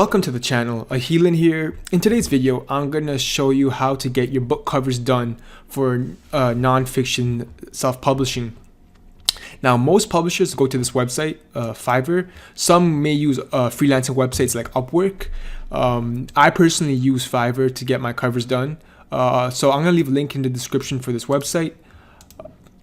Welcome to the channel, Ahilan here. In today's video, I'm going to show you how to get your book covers done for non-fiction self-publishing. Now, most publishers go to this website, Fiverr. Some may use freelancing websites like Upwork. I personally use Fiverr to get my covers done. So I'm going to leave a link in the description for this website.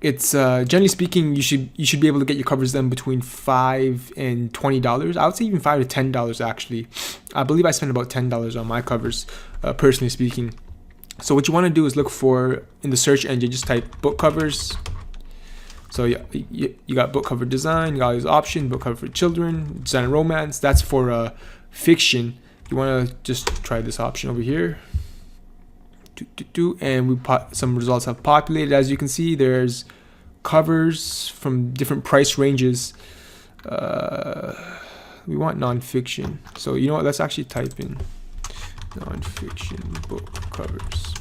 It's generally speaking, you should be able to get your covers done between $5 and $20. I would say even $5 to $10 actually. I believe I spent about $10 on my covers, personally speaking. So what you want to do is look for in the search engine, just type book covers. So you got book cover design, you got all these options, book cover for children, design and romance. That's for fiction. You want to just try this option over here. And some results have populated. As you can see, there's covers from different price ranges. We want non-fiction, so you know what, let's actually type in non-fiction book covers.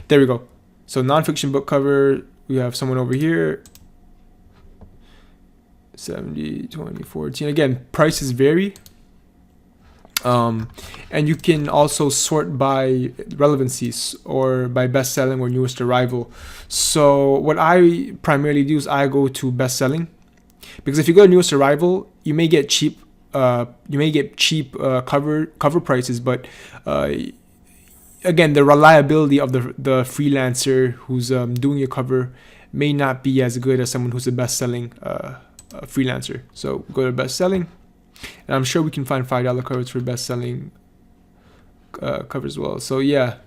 There we go. So non-fiction book cover, we have someone over here, 70, 20, 14. Again, prices vary. And you can also sort by relevancies or by best-selling or newest arrival. So what I primarily do is I go to best-selling, because if you go to newest arrival, you may get cheap cover prices, but again, the reliability of the freelancer who's doing your cover may not be as good as someone who's a best-selling freelancer. So go to best-selling. And I'm sure we can find $5 covers for best-selling covers as well. So yeah,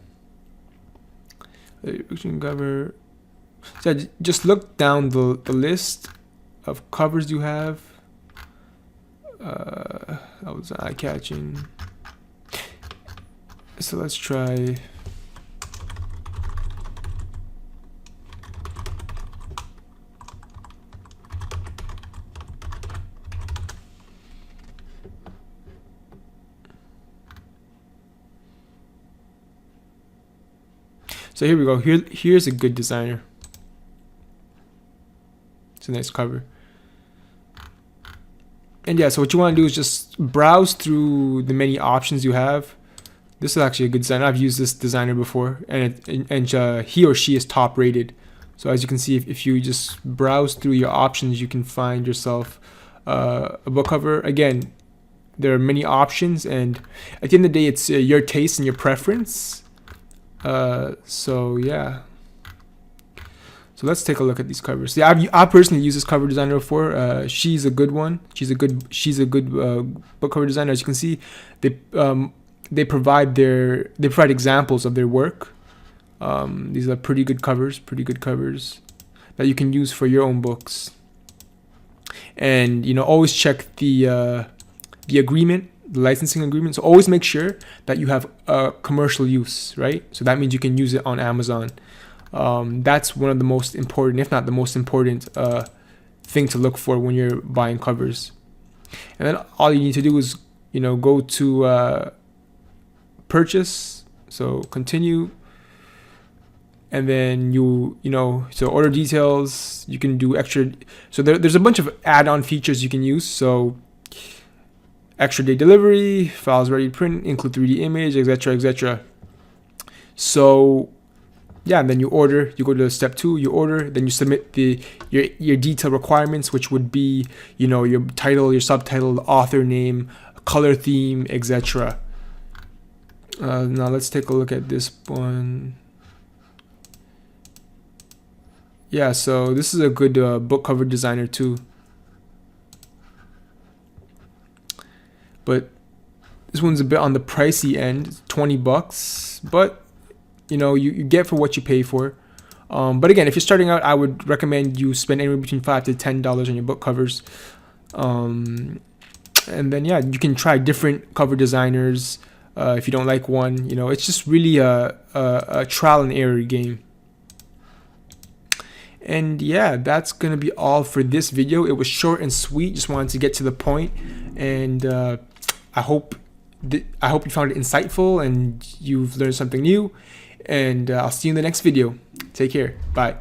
cover. So just look down the list of covers you have. That was eye-catching. So let's try. So here we go. Here's a good designer. It's a nice cover. And yeah, so what you want to do is just browse through the many options you have. This is actually a good designer. I've used this designer before, and he or she is top rated. So as you can see, if you just browse through your options, you can find yourself a book cover. Again, there are many options, and at the end of the day, it's your taste and your preference. So yeah, so let's take a look at these covers. Yeah, I personally used this cover designer before. She's a good one. She's a good book cover designer. As you can see, they provide examples of their work. These are pretty good covers that you can use for your own books. And always check the agreement, the licensing agreement. So always make sure that you have commercial use, right? So that means you can use it on Amazon. That's one of the most important, if not the most important thing to look for when you're buying covers. And then all you need to do is go to purchase, so continue, and then so order details. You can do extra, so there's a bunch of add-on features you can use. So extra day delivery, files ready to print, include 3D image, etc. So yeah, and then you order. You go to step 2, you order, then you submit your detail requirements, which would be your title, your subtitle, the author name, color theme, etc. Now let's take a look at this one. Yeah, so this is a good book cover designer too. But this one's a bit on the pricey end, $20, but you get for what you pay for. But again, if you're starting out, I would recommend you spend anywhere between $5 to $10 on your book covers. And then yeah, you can try different cover designers if you don't like one. It's just really a trial and error game. And yeah, that's gonna be all for this video. It was short and sweet. Just wanted to get to the point, and I hope you found it insightful and you've learned something new. And I'll see you in the next video. Take care. Bye.